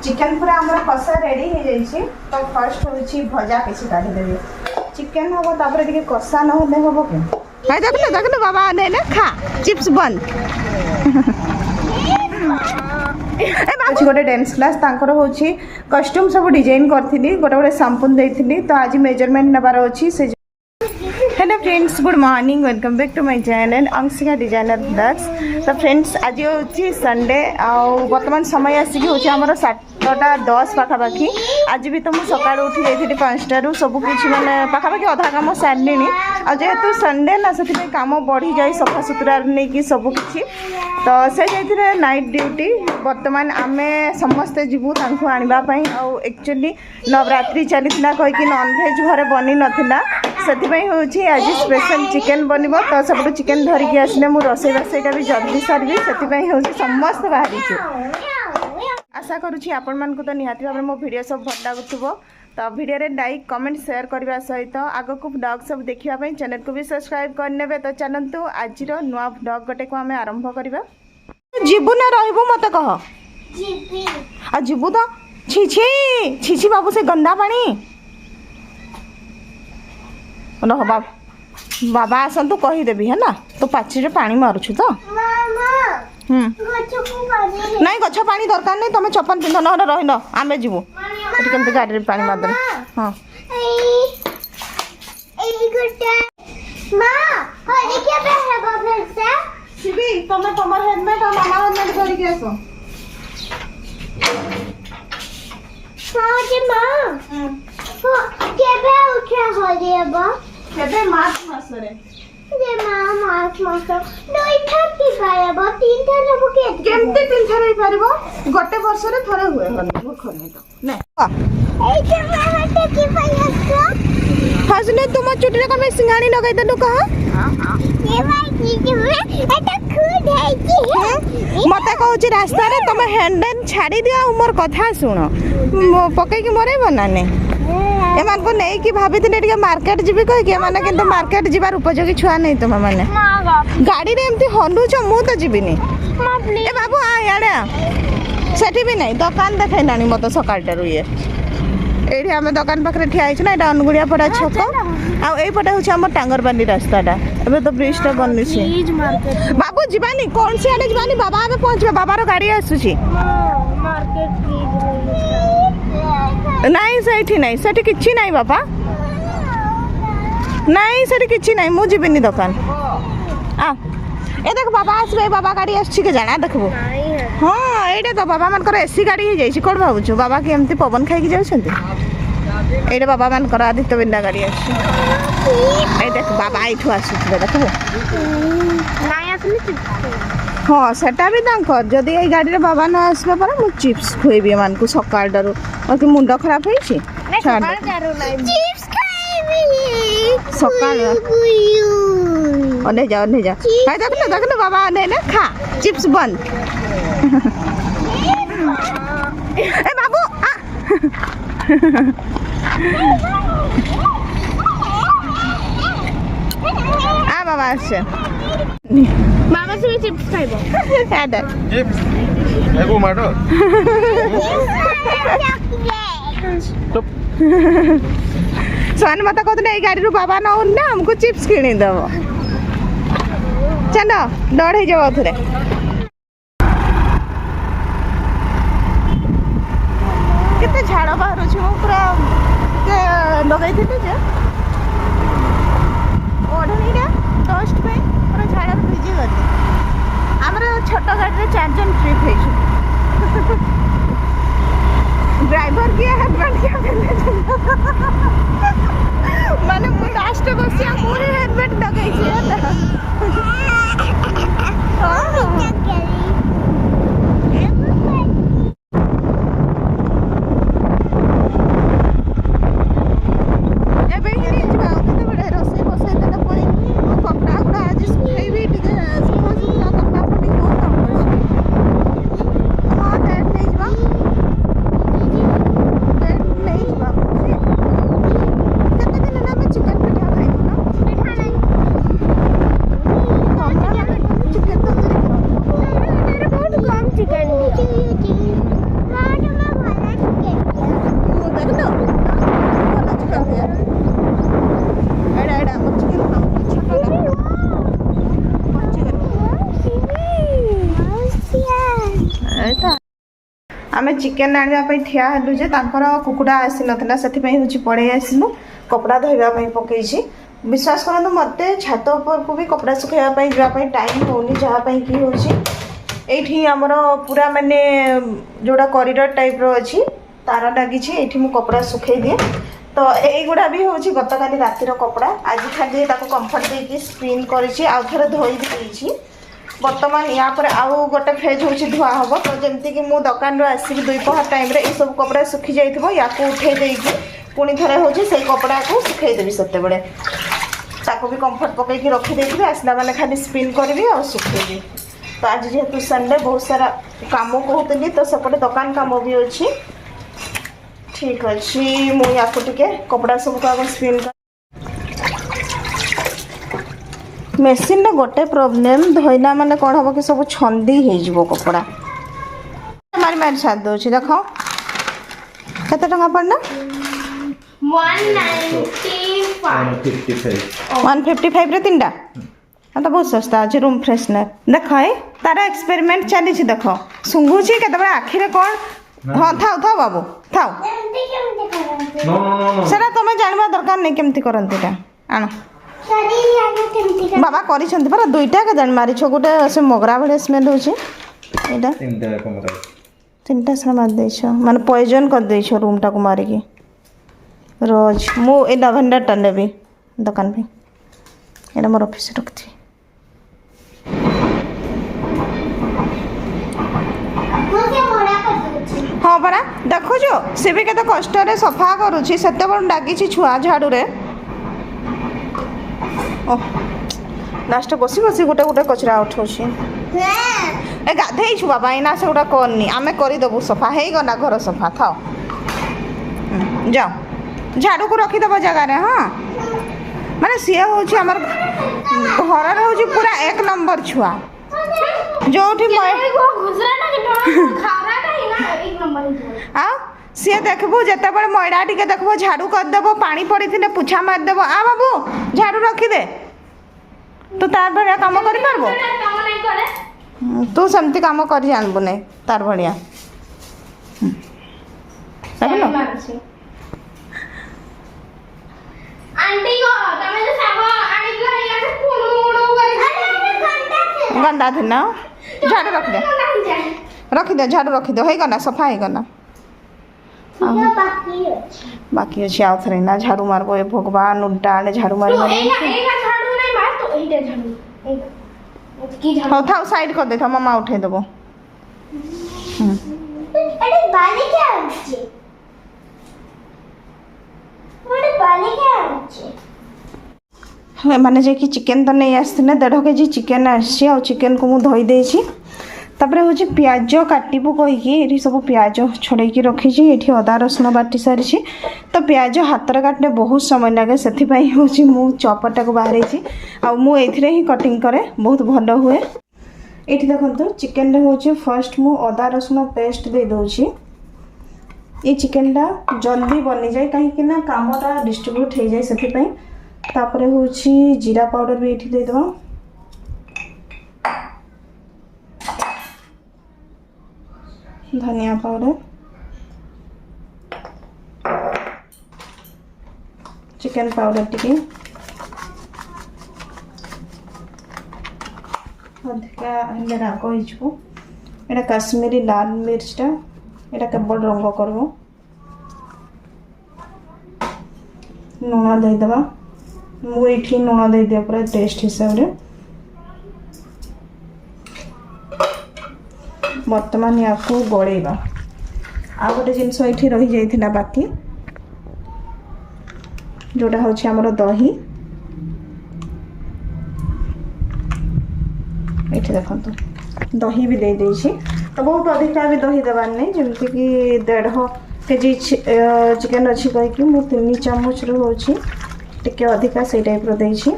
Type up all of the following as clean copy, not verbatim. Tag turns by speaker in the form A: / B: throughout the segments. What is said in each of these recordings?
A: Chicken पूरा आमर कषा ready हो जाइए तो फर्स्ट हूँ भजा किसी काढ़ीदेवी चिकेन हम तापर टे कषा ना हम कि देखो देखो बाबा ने खा चिप्स बंद गोटे डांस क्लास हूँ कस्ट्यूम सब डिजाइन करी गोटे गोटे सैंपल देती तो आज मेजरमेंट नबार अच्छी से hello friends good morning welcome back to my channel Anshika designer blogs. तो फ्रेंड्स आज हूँ संडे वर्तमान समय आसिक हूँ आमर 7:10 पाखापाखि आज भी तो मुझे सका उठी जाइए 5टारू सबकि मैंने पाखापाखि अधा कम सारे जेहेतु संडे ना से कम बढ़ी जाए सफा सुतुरा नहीं कि सबकि तो से जाइए नाइट ड्यूटी वर्तमान आम समस्ते जीवु आने एक्चुअली नवरात्रि चली कहीकि नॉनवेज घरे बनी नाला से आज स्पेशल चिकेन बन तो सब चिकेन धरिकी आसने मुझे रोसईबासईटा भी जल्दी सारी से समस्त बाहरी आशा करुँची आपण मानक तो निहाती भाव मो वीडियो सब भल लगुव तो वीडियो रे लाइक कमेंट शेयर करने सहित आग को ब्लॉग सब देखापी चैनल को भी सब्सक्राइब करने तो चलतु आज नुआ ब्लॉग गोटे को आम आरंभ करवा जीवु ना रही मत कह जीवु तो छी छी छी छी बाबू से गंदा पानी रह बाबा आसतु कहीदेवी है ना तो पाचीरे पानी मारुछु तो नहीं गछ पानी दरकार नहीं तुम चपन पिंध ना रही आमे जीवु केमती गाड़ी पानी मारदे हाँ तुम तुम हेलमेट और मामा हेलमेट धरिकी आस मार्च मासरे गोटे वर्ष थरे हुए हसने तुम चुटी कम सिंघाणी लगे देलु कह मत कहूँ रास्ता रे तुम हैंडल छाड़ी दिया मोर कथा शुण पकईकी मरब ना एमान को नहीं कि भाभी थे मार्केट जीवी कहीकि मैंने किंतु मार्केट जीवार उपयोगी छुआ नहीं तुम मैंने गाड़ी रे एमती हलुच मु तो जीविनी ए बाबू आ याडे सेठी भी नहीं दुकान देखना मत सकाळटारू ये आम दुकान पाखे ठिया ना यहाँ अनुगुड़िया पड़ा छक आईपटे हूँ आम टांगरबाली रास्ताटा एवं तो ब्रिजटा बनी बाबू जीवानी कौन सी आड़े जीवानी बाबा आगे पहुँचे बाबार गाड़ी आसूसी नहीं सेठी नहीं सेठी किछि नहीं बाबा नहीं सेठी किछि नहीं मु जीविनी दुकान आ ए देख बाबा आसबे बाबा गाड़ी आछि के जाना देखबो हां एडे तो बाबा मानकर एसी गाड़ी ही जाइछि कोन भाबुछु बाबा के एमती पवन खाई के जाउछन्ती एडे बाबा मानकर आदित्य बिंदा गाड़ी आछि ए देख बाबा आइठु आसुथबे देखबो नाही आसली हाँ सेटा भी तांकर जदि ये गाड़ी रे बाबा न आसबे पर मु चिप्स खुएबी एमान को सकाळटारू और कि मुंड खराब होइछि चिप्स खाइबी सकाळ ओने जा हाय देख ना बाबा ने खा चिप्स बंद ए बाबू आ बाबा आछे मामा से भी चिप्स खाइबो आदा चिप्स एगो माडो सोन मत कहते ए गाड़ी रू बाबा न ना हमको चिप्स किणी दबो चलो डर हो जाओ थरे केते झाड़ बाहर छु पूरा के लगै थिते जे ओढनी रे डस्ट पे पूरा झाड़ भिजी गली आमर छोट गाड़ी 4 जन ट्रिप है ड्राइवर किए हेलमेट क्या माने मु लास्ट बसिया पूरे हेलमेट लगाई आम चिकेन आने ठिया हेलु जे कुकुड़ा आसी नाला से पड़े आसलु कपड़ा धोवाई पकई विश्वास करूँ मत छात को भी कपड़ा सुखाई जावाई टाइम होनी जहाँपाई कि होती आमर पूरा माने जोड़ा कॉरिडोर टाइप रो अच्छी तार लगी मु कपड़ा सुखे दिए तो यहीगुड़ा भी हूँ गतकाली रातिर कपड़ा आज खाली कंफर्ट देकी स्पिन कर धोई भी बर्तमान या पर आउ गोटे फेज हूँ धुआ हम तो जमती कि मु दुकान आसि दुपहर टाइम रे सब कपड़ा सुखी जाइए या उठे देकी पुणी थे हूँ से कपड़ा को सुखेदेवी से भी कंफर्ट पकईकि रखीदे आसला मैंने खाली स्पिन करी और सुखेबी तो आज जेहेतु संडे बहुत सारा काम कहते तो सेपटे दुकान काम भी अच्छी ठीक अच्छी मुझे कपड़ा सब आगे स्पिन मेसीन गोटे प्रोब्लेम धोइला माने कौन हम कि सब छंदी हो कपड़ा मारी मारी छाड़ दे देख केते टका पड़ना 155 रे तीनटा तो बहुत सस्ता अच्छे रूम फ्रेशनर देख तार एक्सपेरिमेंट चली देख शुंघुची के आखिरे कौन हाँ थाउ थाउ बाबू थाउ सेटा तुम जानवा दरकार नहीं केमती करती आण बाबा करिसेंती पर दुईटा के जान मारिछ गोटे से मोगरा भले स्मेल होची एटा तीनटा से मार देछ माने पॉइजन कर देछ रूम टा को मारी के रोज मु ए लवेंडर टा नेबी दुकान पे एटा मोर ऑफिस रखती हाँ परा देखो जो से भी केते कष्ट रे सफा करूची सेते बड़ डागी छुआ झाड़ू रे ओ लास्ट बसी बसी गोटे गोटे कचरा उठाऊँ ए गाधे छु बाबा इना से गोटा करनी आमे करदेबू सफा हो गला घर सफा थाओ जाओ झाड़ू को रखीदेव जगार हाँ माने सी हूँ आमर घर हूँ पूरा 1 नंबर छुआ जो सी देखबू जिते बड़े मैड़ा टे देखब झाड़ू करदेव पानी पड़ी थे पुछा मारिदेव आ बाबू झाड़ू रखीदे तू तार भाया कम कर तू सेमती कम कर जानबू नहीं तार भाया गंदा थे ना झाड़ू रखीदे झाड़ू रखीदे हो गला सफा हो गला बाकी अच्छे आउ थे ना झाड़ू मारबो ए भगवान उल्टा आने झाड़ू मार हाँ था साइड कर दे था मामा उठे देबो माने जे कि चिकेन तो नहीं आसते 1.5 केजी चिकेन आसी आ चिकेन को मु धोई देछि तापर हूँ पियाज काटबू कहीकि सब पियाज छड़े रखी ये अदा रसुण बाटी सारी तो पियाज हाथ में काटने बहुत समय लगे से हूँ मु चॉपरटा को बाहर मुझे ही कटिंग करे बहुत भल हुए ये देखो चिकेन हूँ फर्स्ट मु अदा रसुण पेस्ट दे दूची ये चिकेनटा जल्दी बनी जाए कहीं कामटा डिस्ट्रीब्यूट हो जाए से तापर हूँ जीरा पाउडर भी ये देदेव धनिया पाउडर चिकन पाउडर टी अधिका राग हो काश्मीरी लाल मिर्चटा यहाँ केवल रंग करब लुण देदेवा मुझे लुण दे दिया पूरा टेस्ट हिसाब से बर्तमान या गड़ेबा आ गोटे जिनस ये रही जाइथिला बाकी जोटा हूँ आमर दही ये देखो दही भी दे देछि तो बहुत अधिका भी दही देवार नहीं जमती कि 1.5 केजी चिकेन अच्छी कहीकि मुझे 3 चामच रोचे टिके अधिका से टाइप देछि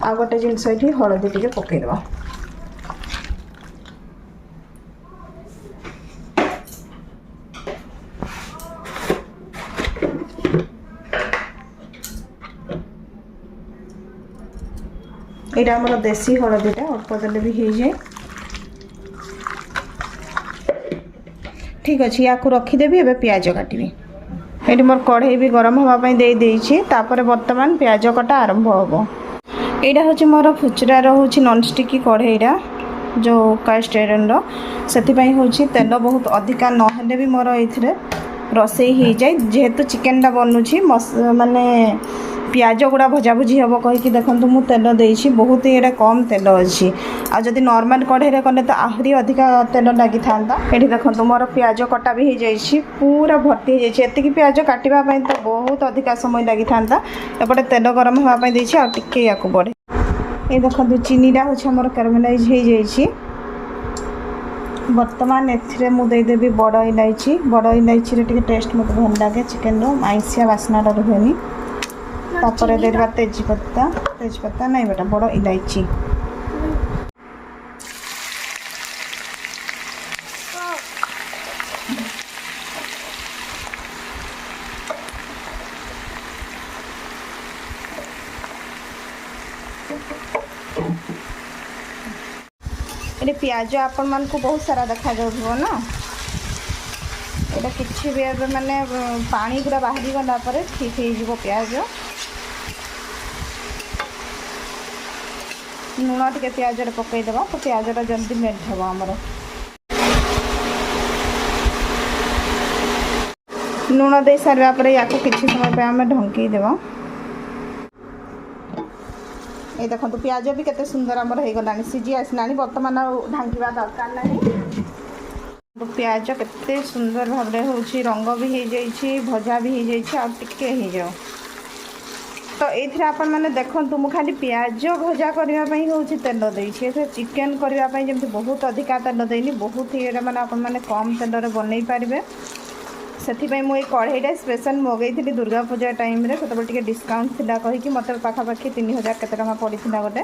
A: आ गोटे जिनस ये हलदी टे पकईदे यहाँ आम देसी हलदीटा अल्प देले भी हो जाए ठीक अच्छे या रखीदेवी एवं पियाज काटि ये मोर कढ़ई भी गरम हाँपाई दे देइछि तापर बर्तमान पियाज कटा आरंभ हम यहाँ हूँ मोर खुचुरार हूँ नॉन स्टिकी कढ़ईटा जो कास्ट आयरन से हूँ तेल बहुत अधिका नहेले भी मोर ये रोसई हो जाए जेहेतु चिकेनटा बनूची माने पियाज गुड़ा भजा भुजी हम कहीकि देखो मु तेल देइछि बहुत ही ये कम तेल अच्छी आ जदि नॉर्मल कढ़ई कले तो आहरी अधिका तेल लगी था ये देखो मोर पियाज कटा भी हो जाइए पूरा भर्ती हो जाइए एतिकी पियाज काटापी तो बहुत अधिका समय लगी था एपटे तेल गरम हाँपाई देछि आ टिके या बढ़े ये देखो चीनीटा हूँ मोर कैरामेलाइज हो जाइए बर्तमान एथिरे मु देदेवी बड़ इलायची टे टेस्ट मत भल लगे चिकेन आइसिया बास्ना रुहेनी तापर देवा तेजपत्ता नहीं बेटा बड़ इलायची ये पियाज आपण मान को बहुत सारा देखा जाउथबो ना एटा किछि भी एबे माने पानी पूरा बाहरी गला पर ठीक हो जिवो पियाज लुण टिके पियाज रे पकई देबा तो पियाजटा जल्दी मेल्ट हेबो हमर लुण दे सारा पर या को किछि समय पे हमें ढंकी देबा ये देखो तो पियाज भी केते सुंदर आमर हो गलानी सीझी आसला बर्तमान ढांकिबा दरकार नहीं तो पियाज केते सुंदर भाव में होची रंग भी हो जाइए भजा भी हो जाइए आ टिके हो जाओ तो ये आपण मैंने देखूँ मुझे खाली पियाज भजा करने हूँ तेल देती चिकेन करने जमी बहुत अधिका तेल देनी बहुत ही मैंने आपण मैंने कम तेल बनई पारे से मुझे कढ़ईटा स्पेशल मगई दुर्गा पूजा टाइम रे से डिस्काउंट थिला कहीकि मत पाखापाखि 3000 केते टका पड़ता गोटे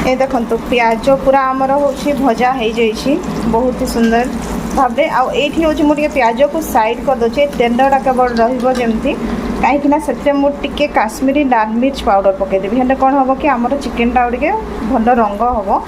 A: ये देखो पियाज पूरा आमर हूँ भजा हो जाइए बहुत ही सुंदर भाव आठी हूँ मुझे पियाज को साइड कर दूचे तेलटा केवल रमती कहीं से मुझे काश्मीरी लाल मिर्च पाउडर पकईदेवी हेल्ले कौन हम कि आमर चिकेनटा टे भल रंग हम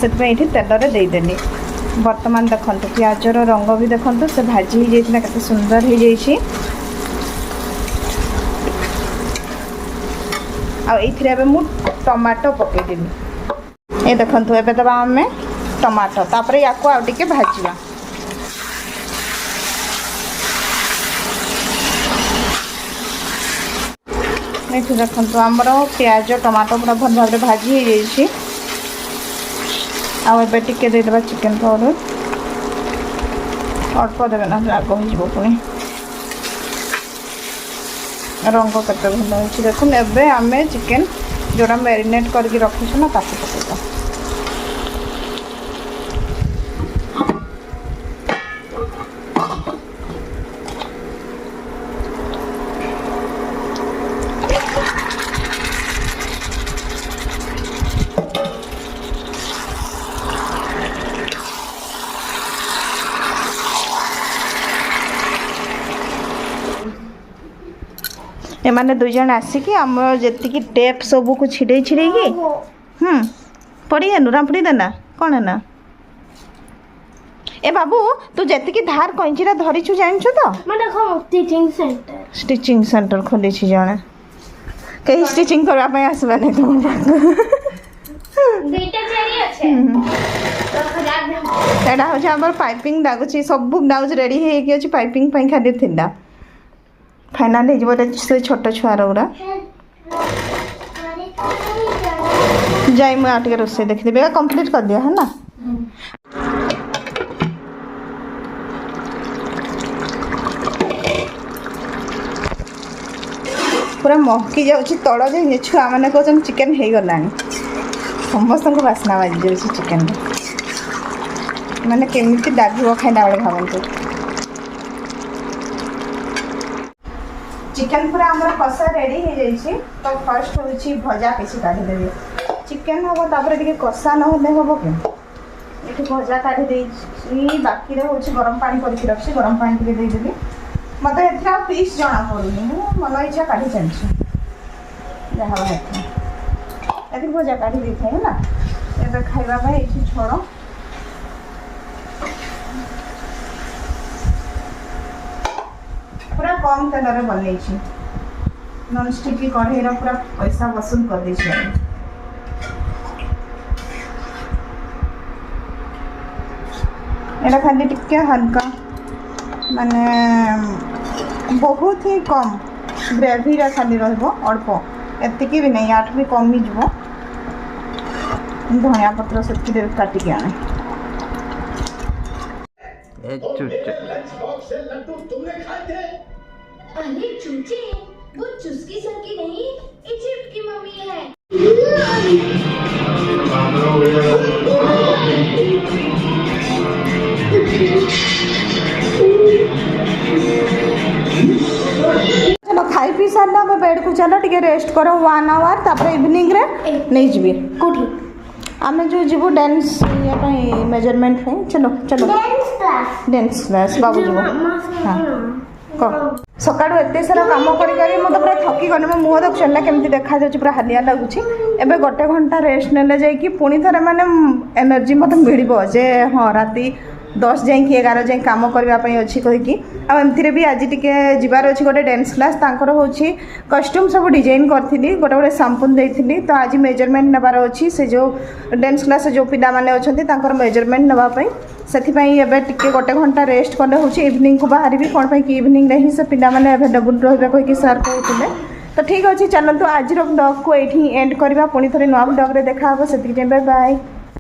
A: से तेल देदेली बर्तमान देखो पियाजर रंग भी देखो से भाजी हो जाता के सुंदर हो जाइए आउ मु टमाटो पकईदेवी ये देखो एवं दबा आम टमाटो तापर या टे भाजवा ये देखो आमर पियाज टमाटो पूरा भल भाव भाजी हो जाइए आवे टिके देदेबा चिकेन पाउडर अल्प देवे ना राग हो पुणी रंग केते भल हो देखो एबे आमे चिकेन जोड़ा मैरिनेट करके रखीछु ना ताकि पकेइबा एमाने दुई जन आसिकी आम जी टेप सबू को छिड़े छिड़े पड़ी गलु रामपुड़ी देना कौन है ना ए बाबू तू जी धार कैंचीरा धरीचु जानछु तो स्टिचिंग सेंटर खोली जड़े कहीं स्टिचिंग करने आसवा नहीं तुम एटा हूँ आम पाइपिंग लगुच सब ब्लाउज रेडी हो पाइपिंग खाली थिला फाइनाल हो छोट छुआर गुरा जाई मुझे रोसे देखीदेवी कंप्लीट कर दिया है ना पूरा महकी जाऊँगी तल जे छुआ मैंने कहते चिकेन हो गला समस्त को बास्ना बाजी जाऊँगी चिकेन माने केमिति डागिव खाइला बेले भावନ୍ତୁ चिकेन पूरा आमर कषा रेडी हो जाइए तो फर्स्ट हूँ भजा किसी काढ़ीदेवी चिकेन हम तापर टे कषा ना हम कि ये भजा काढ़ी बाकी हूँ गरम पानी करके रखी गरम पानी टे देदेवी मत ए पीस जना पड़ूनी मन इच्छा काढ़ी चलती जहाँ बाहर ये भजा काढ़ी दे था ना ए खाइबा ये छोड़ कम तेल में बनई नॉन स्टिक की कढ़ाई पूरा पैसा वसूल कर दी। एटा खाली टिके हल्का माने बहुत ही कम ग्रेवी रा खाली रहबो अल्प एतिकी भी नहीं 8 भी कम ही जीवो। धनिया पत्र से काटी के आने
B: अरे चूचे वो चुस्की सर की नहीं इजिप्ट की मम्मी है।
A: चलो खाई पी सारा बेड को चलो टे रेस्ट करो 1 आवर तापर इवनिंग रे नहीं जीवी
B: कोठी
A: आमे जो जीवो डांस ये मेजरमेंट है। चलो चलो डांस क्लास बाबू जीवो। हाँ सकाळु एते सारा काम करी करी मत पूरा थकी गने मो मुह देख चलना केमती देखा जाउची पूरा हालिया लागुची। एबे गोटे घंटा रेस्ट नेले जाई कि पुणी थरे माने एनर्जी मत मिलिबो जे हां राती 10 जाए कि 11 जाए कम करने अच्छी कहीकि आमती भी आज टिके जीवार अच्छी गोटे डांस क्लास तांकर होची कस्ट्यूम सब डिजाइन करथिली गोटे गोटे सैंपल देथिली। तो आज मेजरमेंट नेबार अच्छी से जो डांस क्लास जो पिला माने अछंती तांकर मेजरमेंट नेबा पई सेथिपई एबे टिके गोटे घंटा रेस्ट कले होची इवनिंग को बाहर भी कोन पई कि इवनिंग रे ही से पिला माने अवेलेबल रहबे कहि कि सर कहथिले। तो ठीक अछि चलंतु आज रो ब्लॉग को एठी एंड करबा पुणी थरे नवा ब्लॉग रे देखा हबो सेति बाय बाय।